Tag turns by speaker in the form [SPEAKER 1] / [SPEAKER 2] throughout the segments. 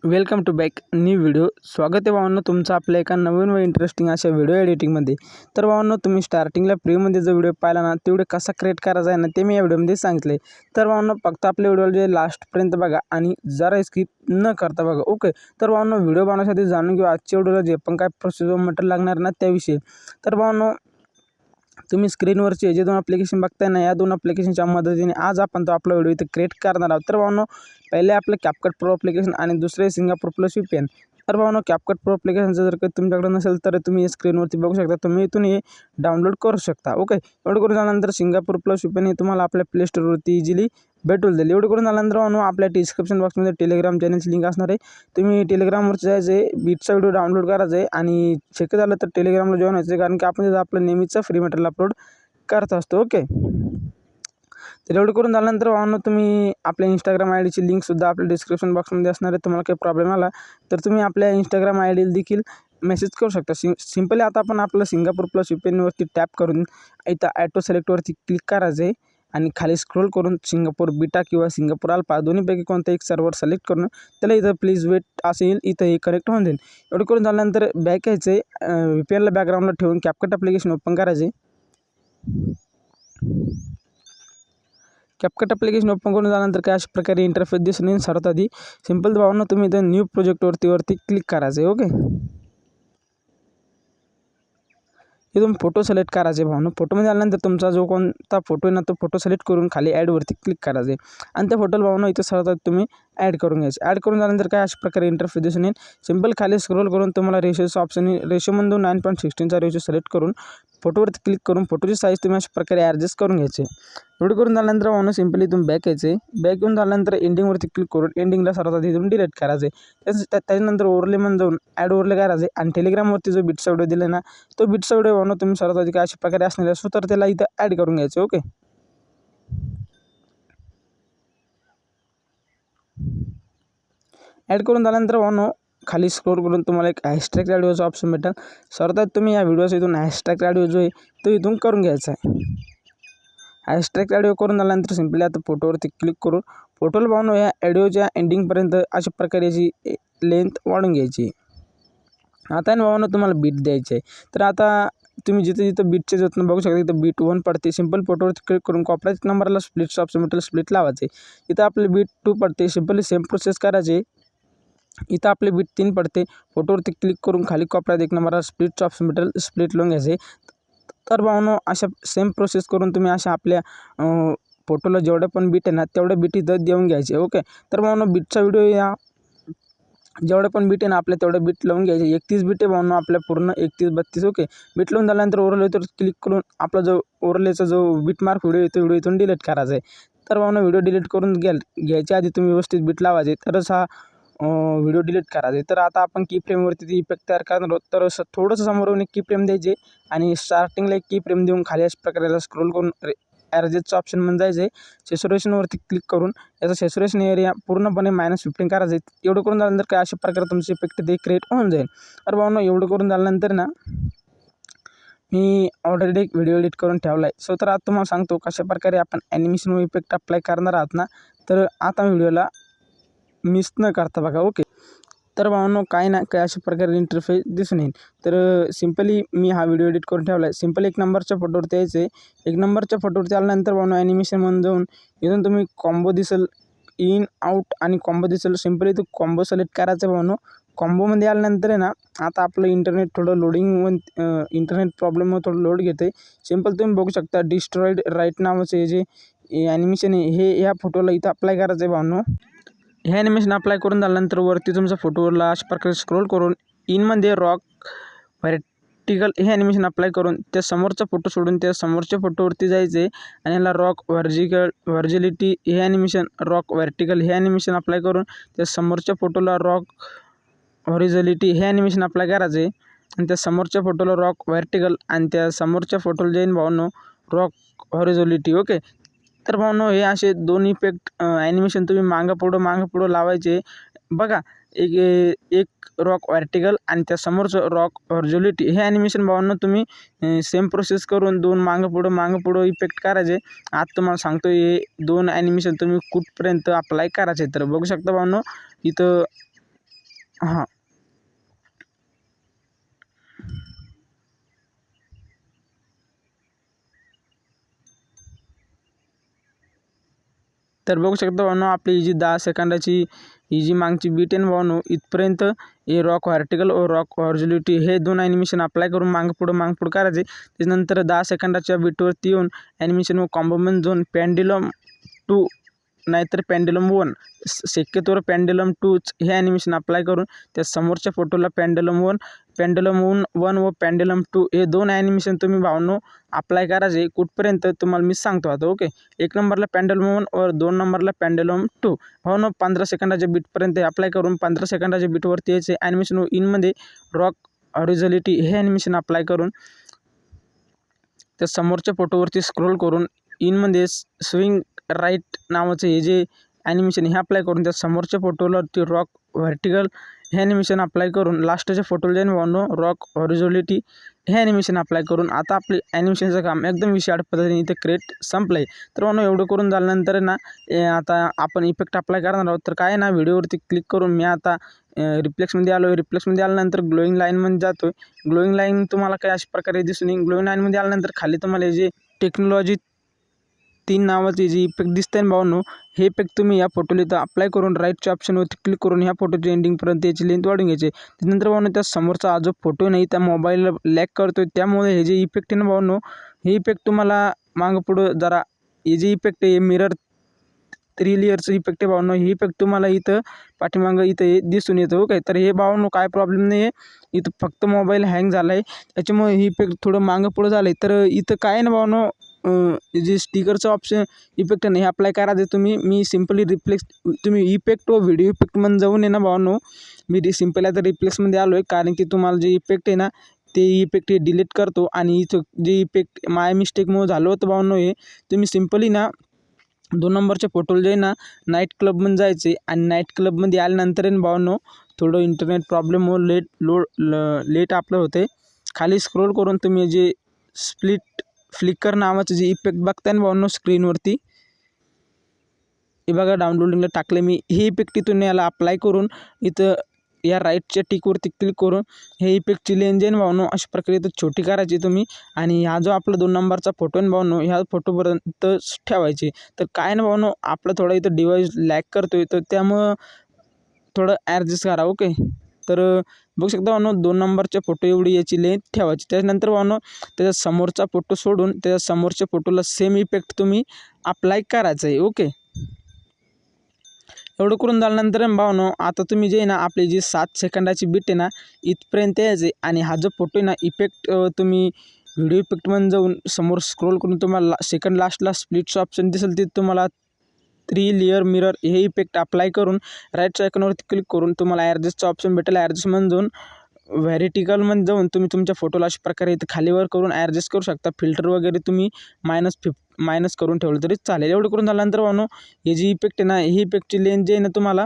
[SPEAKER 1] Welcome to back new video. स्वागत आहे भावांनो तुमचं आपल्या एका नवीन व इंटरेस्टिंग अशा व्हिडिओ एडिटिंगमध्ये। तर भावांनो तुम्ही स्टार्टिंगला फ्रीमध्ये जो व्हिडिओ पाहिला ना तेवढे कसा क्रिएट करायचा आहे ना ते मी या व्हिडिओमध्ये सांगितले। तर भावांनो फक्त आपल्या व्हिडिओला जे लास्टपर्यंत बघा आणि जरा स्किप न करता बघा, ओके। तर भावांनो व्हिडिओ बनवण्यासाठी जाणून घेऊ आजच्या व्हिडिओला जे पण काय प्रोसेस मटेरियल लागणार ना त्याविषयी। तर भावांनो तुम्ही स्क्रीनवरचे जे दोन ॲप्लिकेशन बघताय ना या दोन ॲप्लिकेशनच्या मदतीने आज आपण तो आपला व्हिडिओ इथे क्रिएट करणार आहोत। तर भावांनो पहिले आपलं CapCut Pro ॲप्लिकेशन आणि दुसरे सिंगापूर प्लस VPN। तर भावांनो CapCut Pro ॲप्लिकेशनचं जर काही तुमच्याकडे नसेल तर तुम्ही स्क्रीनवरती बघू शकता, तुम्ही इथून हे डाउनलोड करू शकता, ओके। एवढं करून झाल्यानंतर सिंगापूर प्लस VPN हे तुम्हाला आपल्या प्ले स्टोरवरती इझिली भेटून जाईल। एवढं करून झाल्यानंतर भावांनो आपल्या डिस्क्रिप्शन बॉक्समध्ये टेलिग्राम चॅनलची लिंक असणार आहे, तुम्ही टेलिग्रामवरती जायचं आहे, बीटचा व्हिडिओ डाउनलोड करायचा आहे आणि शक्य झालं तर टेलिग्रामला जॉईन व्हायचं आहे, कारण की आपण तिथं आपलं नेहमीचं फ्री मटेरियल अपलोड करत असतो, ओके। तर एवढं करून झाल्यानंतर भावांनो तुम्ही आपल्या इंस्टाग्राम आयडीची लिंकसुद्धा आपल्या डिस्क्रिप्शन बॉक्समध्ये असणार आहे। तुम्हाला काही प्रॉब्लेम आला तर तुम्ही आपल्या इंस्टाग्राम आयडीला देखील मेसेज करू शकता। सिंपली आता आपण आपलं सिंगापूर प्लस VPNवरती टॅप करून इथं ॲटो सिलेक्टवरती क्लिक करायचं आहे आणि खाली स्क्रोल करून सिंगापूर बीटा किंवा सिंगापूर अल्फा दोन्हीपैकी कोणतं एक सर्व्हर सिलेक्ट करून त्याला इथं प्लीज वेट असं येईल, इथं हे कनेक्ट होऊन जाईल। एवढं करून झाल्यानंतर बॅक यायचं आहे, VPNला बॅकग्राऊंडला ठेवून CapCut ॲप्लिकेशन ओपन करायचे। CapCut ॲप्लिकेशन ओपन करून झाल्यानंतर काय अशा प्रकारे इंटरफेस दिसून येईल। सर्वात आधी सिंपल भावांनो तुम्ही इथं न्यू प्रोजेक्टवरती क्लिक करायचं आहे, ओके। इथून फोटो सिलेक्ट करायचे भावांनो, फोटोमध्ये आल्यानंतर तुमचा जो कोणता फोटो आहे ना तो फोटो सिलेक्ट करून खाली ॲडवरती क्लिक करायचं आहे आणि त्या फोटोला भावांनो इथं सर्वात आधी तुम्ही ॲड करून घ्यायचं। ॲड करून झाल्यानंतर काय अशा प्रकारे इंटरफेस दिसून येईल। सिंपल खाली स्क्रोल करून तुम्हाला रेशोचा ऑप्शन येईल, रेशोमधून 9.16चा रेशो सिलेक्ट करून फोटोवरती क्लिक करून फोटोची साईज तुम्ही अशा प्रकारे ॲडजस्ट करून घ्यायचे। एवढं करून झाल्यानंतर भावांनो सिंपली तुम्ही बॅक यायचे, बॅक येऊन झाल्यानंतर एंडिंगवरती क्लिक करून एंडिंगला सर्वात आधी इथून डिलीट करायचे। त्याच्यानंतर ओव्हरलेमध्ये जाऊन ॲड ओव्हरले करायचे आणि टेलिग्रामवरती जो बीटचा व्हिडिओ दिला ना तो बीटचा व्हिडिओ भावांनो तुम्ही सर्वात आधी अशा प्रकारे असणार असो तर त्याला इथं ॲड करून घ्यायचं, ओके। ॲड करून झाल्यानंतर भावांनो खाली स्क्रोल करून तुम्हाला एक हॅशटॅग ऑडिओचा ऑप्शन भेटेल। सर्वात आधी तुम्ही या व्हिडिओचा इथून हॅशटॅग ऑडिओ जो आहे तो इथून करून घ्यायचा आहे। हॅशटॅग ऑडिओ करून झाल्यानंतर सिंपली आता फोटोवरती क्लिक करून फोटोला भावांनो या ऑडिओच्या एंडिंगपर्यंत अशा प्रकारे याची लेंथ वाढून घ्यायची। आता भावांनो तुम्हाला बीट द्यायचे आहे, तर आता तुम्ही जिथं बीटचे जतन बघू शकता इथं बीट 1 पडते। सिंपल फोटोवरती क्लिक करून कॉपऱ्याच्या नंबरला स्प्लिटचं ऑप्शन भेटेल, स्प्लिट लावायचे। इथं आपले बीट 2 पडते, सिंपली सेम प्रोसेस करायचे। इथं आपले बीट 3 पडते, फोटोवरती क्लिक करून खाली कोपऱ्यात 1 नंबरला स्प्लिटचं ऑप्शन भेटेल, स्प्लिट लावून घ्यायचे। तर भावांनो अशा सेम प्रोसेस करून तुम्ही अशा आपल्या फोटोला जेवढे पण बीट आहे ना तेवढे बीट इथं देऊन घ्यायचे, ओके। तर भावांनो बीटचा व्हिडिओ या जेवढे पण बीट आहे ना आपल्या तेवढे बीट लावून घ्यायचे। 31 बीट आहे भावांनो आपल्या पूर्ण 31-32, ओके। बीट लावून झाल्यानंतर ओव्हरलेवर क्लिक करून आपला जो ओव्हरलेचा जो बीट मार्क व्हिडिओ आहे तो व्हिडिओ इथून डिलीट करायचा आहे। तर भावांनो व्हिडिओ डिलीट करून घ्यायच्या आधी तुम्ही व्यवस्थित बीट लावायचे तरच हा व्हिडिओ डिलीट करायचा आहे। तर आता आपण की फ्रेमवरती ती इफेक्ट तयार करणार आहोत, तर थोडंसं समोरून एक की फ्रेम द्यायचे आणि स्टार्टिंगला एक की फ्रेम देऊन खाली अशा प्रकारे स्क्रोल करून ॲरेंजचा ऑप्शन म्हणून जायचं, सॅच्युरेशनवरती क्लिक करून याचा सॅच्युरेशन एरिया पूर्णपणे -15 करायचं आहे। एवढं करून झाल्यानंतर काय अशा प्रकारे तुमचे इफेक्ट ते क्रिएट होऊन जाईल। तर भावांनो एवढं करून झाल्यानंतर ना मी ऑलरेडी एक व्हिडिओ एडिट करून ठेवला आहे। सो तर आता तुम्हाला सांगतो कशा प्रकारे आपण ॲनिमेशन व इफेक्ट अप्लाय करणार आहात ना, तर आता व्हिडिओला मिस न करता बघा, ओके। तर भावांनो काय ना काय अशा प्रकारे इंटरफेस दिसून येईल। तर सिंपली मी हा व्हिडिओ एडिट करून ठेवला आहे। सिंपल 1 नंबरच्या फोटोवरती यायचं आहे, 1 नंबरच्या फोटोवरती आल्यानंतर भावांनो ॲनिमेशनमध्ये जाऊन इथून तुम्ही कॉम्बो दिसेल, इन आउट आणि कॉम्बो दिसेल, सिंपली इथं कॉम्बो सिलेक्ट करायचं भावांनो। कॉम्बोमध्ये आल्यानंतर आहे ना आता आपलं इंटरनेट थोडं लोडिंग इंटरनेट प्रॉब्लेममुळे थोडं लोड घेते। सिंपल तुम्ही बघू शकता डिस्ट्रॉइड राईट नावाचं हे जे ॲनिमेशन आहे हे ह्या फोटोला इथं अप्लाय करायचं आहे भावांनो। हे ॲनिमेशन अप्लाय करून झाल्यानंतर वरती तुमच्या फोटोवरला अशा प्रकारे स्क्रोल करून इनमध्ये रॉक व्हर्टिकल हे ॲनिमेशन अप्लाय करून त्या समोरचा फोटो सोडून त्या समोरच्या फोटोवरती जायचं आहे आणि याला रॉक व्हर्जिलिटी हे ॲनिमेशन, रॉक व्हर्टिकल हे ॲनिमेशन अप्लाय करून त्या समोरच्या फोटोला रॉक हॉरिझॉलिटी हे ॲनिमेशन अप्लाय करायचं आहे आणि त्या समोरच्या फोटोला रॉक व्हर्टिकल आणि त्या समोरच्या फोटोला जाईन भावांनो रॉक हॉरिझॉलिटी, ओके। तर भावांनो हे असे 2 इफेक्ट ॲनिमेशन तुम्ही मागं पुढं लावायचे बघा। एक रॉक व्हर्टिकल आणि त्या समोरचं रॉक हॉरिझॉलिटी हे ॲनिमेशन भावांनो तुम्ही सेम प्रोसेस करून 2 मागं पुढं इफेक्ट करायचे। आता तुम्हाला सांगतो हे 2 ॲनिमेशन तुम्ही कुठपर्यंत अप्लाय करायचे। तर बघू शकता भावांनो इथं हां तर बघू शकता भावांनो, आपली ही जी 10 सेकंदाची ही जी मागची बीट आहे ना भावांनो, इथपर्यंत हे रॉक व्हर्टिकल व रॉक हॉरिझॉन्टॅलिटी हे 2 ॲनिमेशन अप्लाय करून मागं पुढं करायचे. त्याच्यानंतर 10 सेकंदाच्या बीटवरती येऊन ॲनिमेशन व कॉम्बोमन झोन पेंड्युलम 2 नाहीतर पेंड्युलम 1 शक्यतोवर पेंड्युलम 2च हे ॲनिमेशन अप्लाय करून त्या समोरच्या फोटोला पेंड्युलम 1 व पेंड्युलम 2 हे 2 ॲनिमेशन तुम्ही भावांनो अप्लाय करायचे. कुठपर्यंत तुम्हाला मी सांगतो आता. ओके, 1 नंबरला पेंड्युलम 1 और 2 नंबरला पेंड्युलम 2 भावांनो 15 सेकंदाच्या बीटपर्यंत अप्लाय करून 15 सेकंदाच्या बीटवरती यायचे ॲनिमेशन व इनमध्ये रॉक हॉरिझॉन्टॅलिटी हे ॲनिमेशन अप्लाय करून त्या समोरच्या फोटोवरती स्क्रोल करून इनमध्ये स्विंग राईट नावाचं हे जे ॲनिमेशन हे अप्लाय करून त्या समोरच्या फोटोला ते रॉक व्हर्टिकल हे ॲनिमेशन अप्लाय करून लास्टच्या फोटोला जे भावांनो रॉक हॉरिझॉन्टॅलिटी हे ॲनिमेशन अप्लाय करून आता आपली ॲनिमेशनचं काम एकदम विशेष पद्धतीने इथे क्रिएट संपलं आहे. तर भावांनो एवढं करून झाल्यानंतर ना आता आपण इफेक्ट अप्लाय करणार आहोत. तर काय ना व्हिडिओवरती क्लिक करून मी आता रिफ्लेक्समध्ये आलो आहे. रिफ्लेक्समध्ये आल्यानंतर ग्लोईंग लाईनमध्ये जातो आहे. ग्लोईंग लाईन तुम्हाला काय अशा प्रकारे दिसून येईल. ग्लोईंग लाईनमध्ये आल्यानंतर खाली तुम्हाला जे टेक्नॉलॉजी 3 नावाची जी इफेक्ट दिसते ना भावांनो, हे इफेक्ट तुम्ही या फोटोला इथं अप्लाय करून राईटच्या ऑप्शनवरती क्लिक करून ह्या फोटोची एंडिंगपर्यंत याची लेंथ वाढून घ्यायची. त्यानंतर भावांनो त्या समोरचा हा जो फोटो नाही त्या मोबाईलला लॅग करतोय, त्यामुळे हे जे इफेक्ट आहे ना भावांनो, हे इफेक्ट तुम्हाला मागं पुढं जरा हे जे इफेक्ट आहे मिरर 3 लेयरचं इफेक्ट आहे भावांनो, हे इफेक्ट तुम्हाला इथं पाठीमागं इथं दिसून येतं. ओके, तर हे भावांनो काय प्रॉब्लेम नाही आहे, इथं फक्त मोबाईल हँग झाला आहे त्याच्यामुळे हे इफेक्ट थोडं मागं पुढं झालं आहे. तर इथं काय आहे ना भावांनो, जे स्टिकरचं ऑप्शन इफेक्ट नाही हे अप्लाय करायचं तुम्ही. मी सिम्पली रिफ्लेक्स तुम्ही इफेक्ट व व्हिडिओ इफेक्टमध्ये जाऊन आहे ना भावांनो, मी सिम्पली आता रिफ्लेक्समध्ये आलो आहे, कारण की तुम्हाला जे इफेक्ट आहे ना ते इफेक्ट हे डिलीट करतो. आणि इथं जे इफेक्ट माय मिस्टेकमुळे झालं होतं भावांनो, हे तुम्ही सिम्पली ना 2 नंबरच्या फोटोला जे ना नाईट क्लबमध्ये जायचे आणि नाईट क्लबमध्ये आल्यानंतर आहे ना भावांनो, थोडं इंटरनेट प्रॉब्लेममुळे लेट आपलं होते. खाली स्क्रोल करून तुम्ही जे स्प्लिट फ्लिकर नावाचं जे इफेक्ट बघताय ना भावांनो स्क्रीनवरती, हे बघा डाउनलोडिंगला टाकले मी. हे इफेक्ट इथून याला अप्लाय करून इथं या राईटच्या टिकवरती क्लिक करून हे इफेक्टची लेंथ जे भावांनो अशा प्रकारे इथं छोटी करायची तुम्ही. आणि हा जो आपला 2 नंबरचा फोटो आहे भावांनो, ह्या फोटोपर्यंतच ठेवायची. तर काय ना भावांनो, आपलं थोडा इथं डिव्हाइस लॅग करतोय, तर त्यामुळं थोडं ॲडजस्ट करा. ओके, तर बघू शकता भावांनो 2 नंबरच्या फोटो एवढी याची लेंथ ठेवायची. त्याच्यानंतर भावांनो त्याच्या समोरचा फोटो सोडून त्याच्या समोरच्या फोटोला सेम इफेक्ट तुम्ही अप्लाय करायचं आहे. ओके, एवढं करून झाल्यानंतर भावांनो आता तुम्ही जे आहे ना आपली जी 7 सेकंदाची बीट आहे ना इथपर्यंत यायचे. आणि हा जो फोटो आहे ना इफेक्ट तुम्ही व्हिडिओ इफेक्टमध्ये जाऊन समोर स्क्रोल करून तुम्हाला सेकंड लास्टला स्प्लिटचं ऑप्शन दिसेल, ते तुम्हाला 3 लेयर मिरर हे इफेक्ट अप्लाय करून राईटच्या आयकॉनवरती क्लिक करून तुम्हाला ॲडजस्टचं ऑप्शन भेटेल. ॲडजस्टमध्ये जाऊन व्हर्टिकलमध्ये जाऊन तुम्ही तुमच्या फोटोला अशा प्रकारे इथं खालीवर करून ॲडजस्ट करू शकता. फिल्टर वगैरे तुम्ही मायनस करून ठेवलं तरी चालेल. एवढं करून झाल्यानंतर भावांनो हे जी इफेक्ट आहे ना, ही इफेक्टची लेंथ जी आहे ना तुम्हाला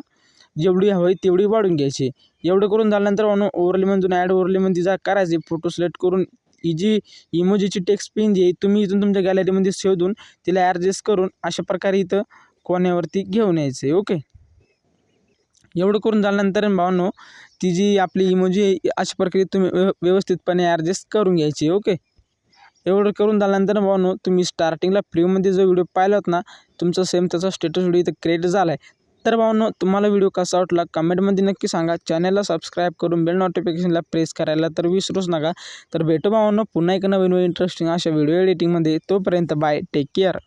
[SPEAKER 1] जेवढी हवी तेवढी वाढून घ्यायची. एवढं करून झाल्यानंतर भावांनो ओव्हरलेमधून ॲड ओव्हरलेमध्ये जा करायची. फोटो सिलेक्ट करून ही जी इमोजीची टेक्स्ट पिन जी आहे तुम्ही इथून तुमच्या गॅलरीमध्ये शोधून तिला ॲडजस्ट करून अशा प्रकारे इथं कोण्यावरती घेऊन यायचं आहे. ओके, एवढं करून झाल्यानंतर भावांनो ती जी आपली इमोजी आहे अशा प्रकारे तुम्ही व्यवस्थितपणे ॲडजस्ट करून घ्यायची. ओके, एवढं करून झाल्यानंतर भावांनो तुम्ही स्टार्टिंगला फ्रीमध्ये जो व्हिडिओ पाहिला होता ना, तुमचा सेम त्याचा स्टेटस व्हिडिओ इथं क्रिएट झाला आहे. तर भावांनो तुम्हाला व्हिडिओ कसा वाटला कमेंटमध्ये नक्की सांगा. चॅनलला सबस्क्राईब करून बेल नोटिफिकेशनला प्रेस करायला तर विसरूच नका. तर भेटू भावांनो पुन्हा एक नवीन इंटरेस्टिंग अशा व्हिडिओ एडिटिंगमध्ये. तोपर्यंत बाय, टेक केअर.